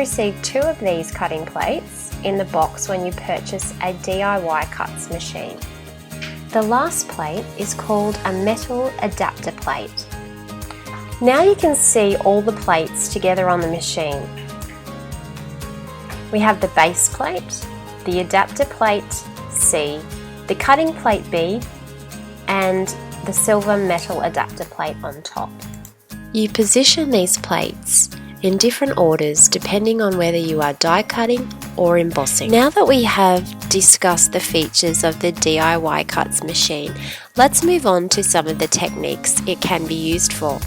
receive 2 of these cutting plates in the box when you purchase a DIY cuts machine. The last plate is called a metal adapter plate. Now you can see all the plates together on the machine. We have the base plate, the adapter plate C, the cutting plate B, and the silver metal adapter plate on top. You position these plates in different orders depending on whether you are die cutting or embossing. Now that we have discussed the features of the DIY cuts machine, let's move on to some of the techniques it can be used for.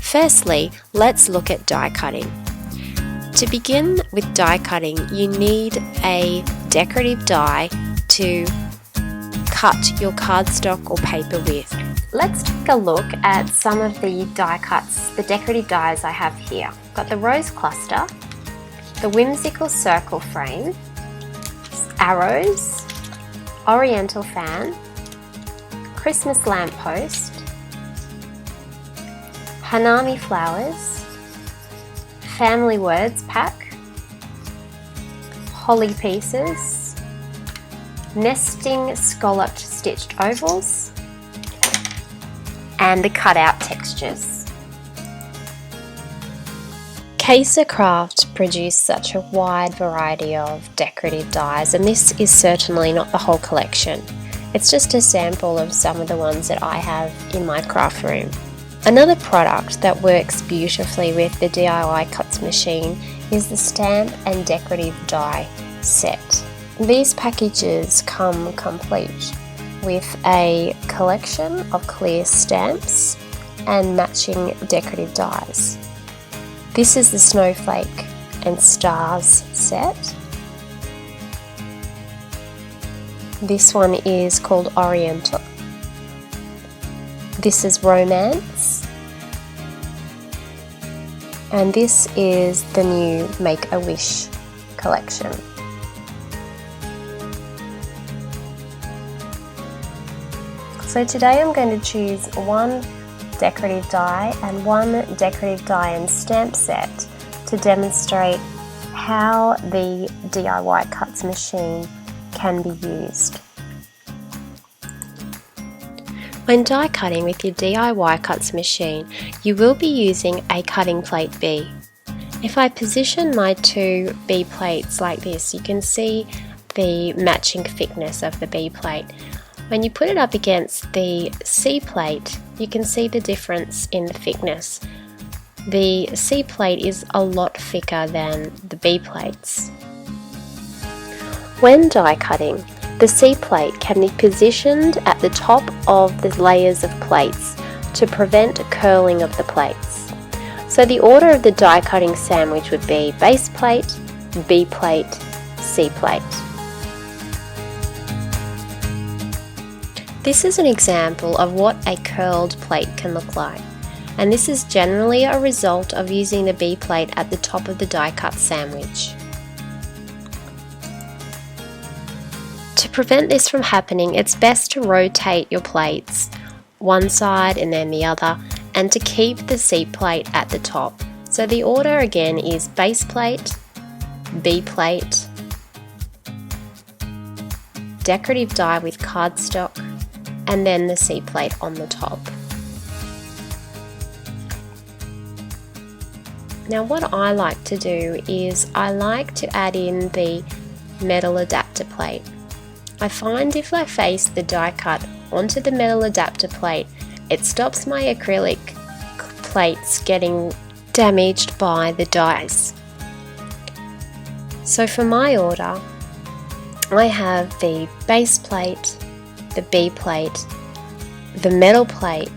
Firstly, let's look at die cutting. To begin with die cutting, you need a decorative die to cut your cardstock or paper with. Let's take a look at some of the die cuts, the decorative dies I have here. I've got the rose cluster, the whimsical circle frame, arrows, oriental fan, Christmas lamppost, Hanami flowers, family words pack, holly pieces, nesting scalloped stitched ovals, and the cutout textures. Kaisercraft produce such a wide variety of decorative dies, and this is certainly not the whole collection. It's just a sample of some of the ones that I have in my craft room. Another product that works beautifully with the DIY cuts machine is the stamp and decorative die set. These packages come complete with a collection of clear stamps and matching decorative dies. This is the snowflake and stars set. This one is called Oriental. This is Romance. And this is the new Make-A-Wish collection. So today I'm going to choose one decorative die and one decorative die and stamp set to demonstrate how the DIY cuts machine can be used. When die cutting with your DIY cuts machine, you will be using a cutting plate B. If I position my 2 B plates like this, you can see the matching thickness of the B plate. When you put it up against the C plate, you can see the difference in the thickness. The C plate is a lot thicker than the B plates. When die cutting, the C plate can be positioned at the top of the layers of plates to prevent curling of the plates. So the order of the die cutting sandwich would be base plate, B plate, C plate. This is an example of what a curled plate can look like, and this is generally a result of using the B plate at the top of the die cut sandwich. To prevent this from happening, it's best to rotate your plates one side and then the other, and to keep the C plate at the top. So the order again is base plate, B plate, decorative die with cardstock, and then the C plate on the top. Now what I like to do is I like to add in the metal adapter plate. I find if I face the die cut onto the metal adapter plate, it stops my acrylic plates getting damaged by the dies. So for my order, I have the base plate, the B plate, the metal plate,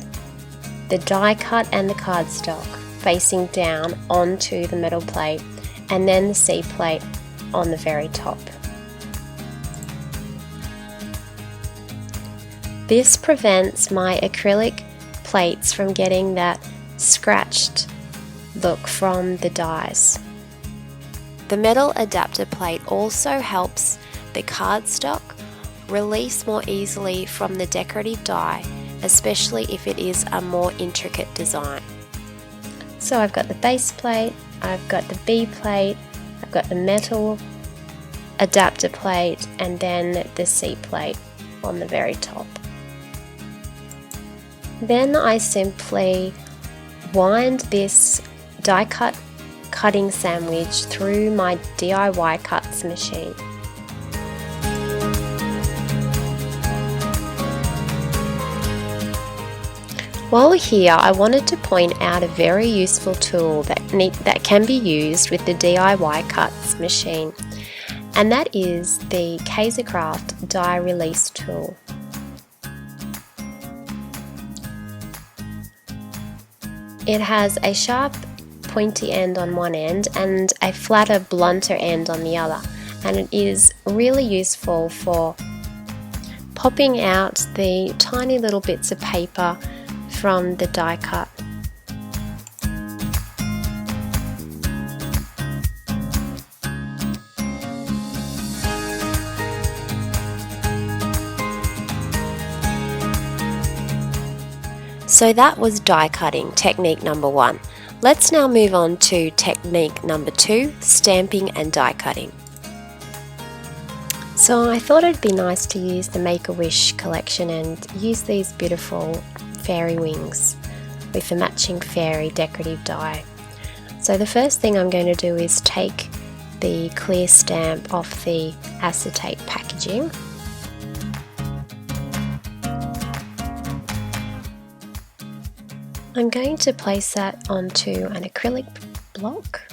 the die cut and the cardstock facing down onto the metal plate, and then the C plate on the very top. This prevents my acrylic plates from getting that scratched look from the dies. The metal adapter plate also helps the cardstock release more easily from the decorative die, especially if it is a more intricate design. So I've got the base plate, I've got the B plate, I've got the metal adapter plate and then the C plate on the very top. Then I simply wind this die cut cutting sandwich through my DIY cuts machine. While here, I wanted to point out a very useful tool that can be used with the DIY cuts machine, and that is the Kaisercraft die release tool. It has a sharp pointy end on one end and a flatter, blunter end on the other, and it is really useful for popping out the tiny little bits of paper from the die cut. So that was die cutting technique number 1. Let's now move on to technique number 2, stamping and die cutting. So I thought it'd be nice to use the Make-A-Wish collection and use these beautiful fairy wings with the matching fairy decorative die. So the first thing I'm going to do is take the clear stamp off the acetate packaging. I'm going to place that onto an acrylic block,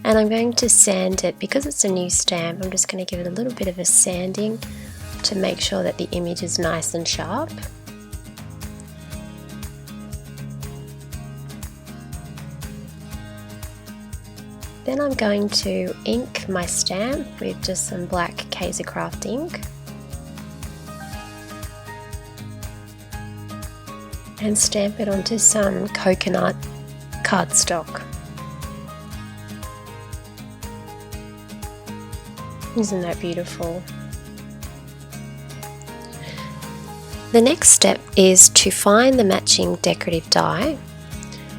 and I'm going to sand it. Because it's a new stamp, I'm just going to give it a little bit of a sanding to make sure that the image is nice and sharp. Then I'm going to ink my stamp with just some black Kaisercraft ink and stamp it onto some coconut cardstock. Isn't that beautiful? The next step is to find the matching decorative die,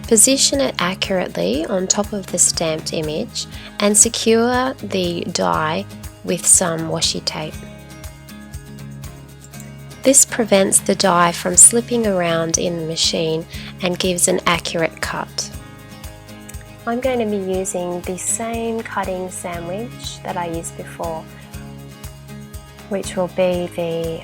position it accurately on top of the stamped image, and secure the die with some washi tape. This prevents the die from slipping around in the machine and gives an accurate cut. I'm going to be using the same cutting sandwich that I used before, which will be the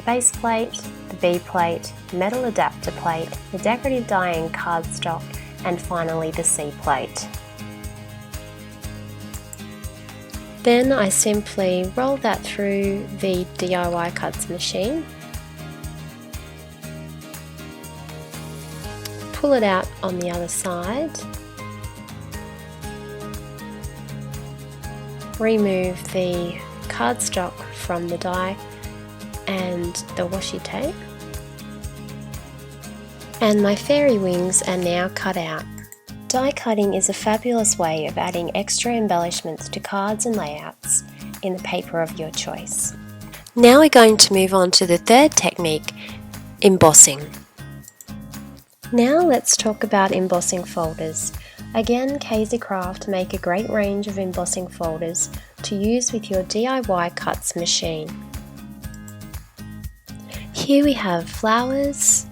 base plate, the B plate, metal adapter plate, the decorative die and cardstock, and finally the C plate. Then I simply roll that through the DIY cuts machine, pull it out on the other side, remove the cardstock from the die and the washi tape, and my fairy wings are now cut out. Die cutting is a fabulous way of adding extra embellishments to cards and layouts in the paper of your choice. Now we're going to move on to the third technique, embossing. Now let's talk about embossing folders. Again, Kaisercraft make a great range of embossing folders to use with your DIY cuts machine. Here we have flowers,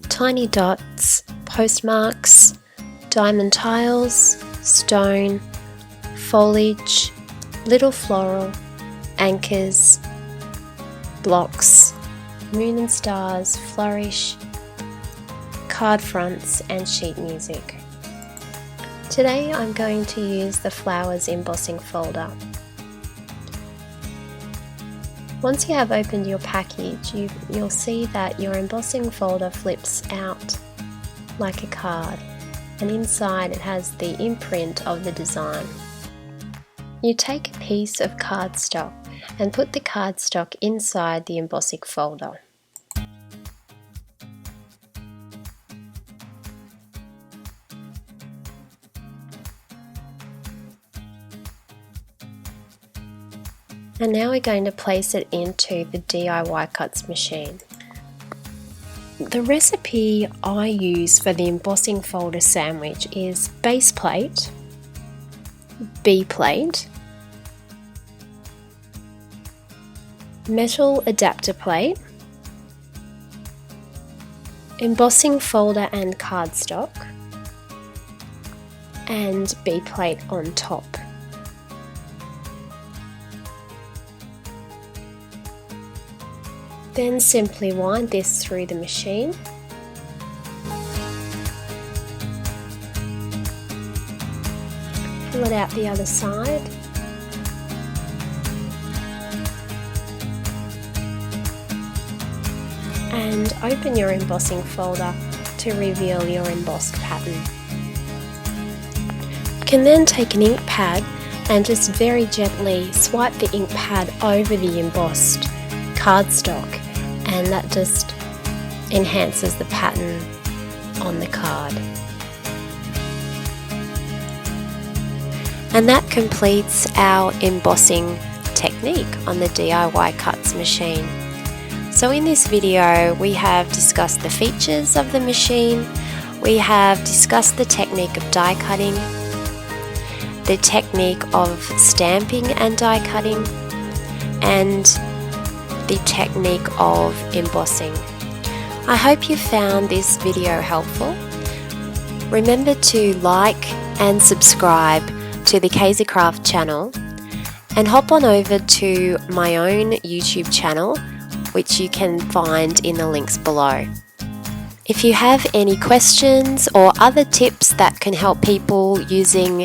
tiny dots, postmarks, diamond tiles, stone, foliage, little floral, anchors, blocks, moon and stars, flourish, card fronts, and sheet music. Today I'm going to use the flowers embossing folder. Once you have opened your package, you'll see that your embossing folder flips out like a card, and inside it has the imprint of the design. You take a piece of cardstock and put the cardstock inside the embossing folder. And now we're going to place it into the DIY cuts machine. The recipe I use for the embossing folder sandwich is base plate, B plate, metal adapter plate, embossing folder and cardstock, and B plate on top. Then simply wind this through the machine. Pull it out the other side. And open your embossing folder to reveal your embossed pattern. You can then take an ink pad and just very gently swipe the ink pad over the embossed cardstock, and that just enhances the pattern on the card. And that completes our embossing technique on the DIY cuts machine. So in this video we have discussed the features of the machine, we have discussed the technique of die cutting, the technique of stamping and die cutting, and the technique of embossing. I hope you found this video helpful. Remember to like and subscribe to the Kaisercraft channel, and hop on over to my own YouTube channel, which you can find in the links below. If you have any questions or other tips that can help people using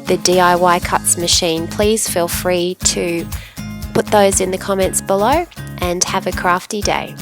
the DIY cuts machine, please feel free to put those in the comments below, and have a crafty day.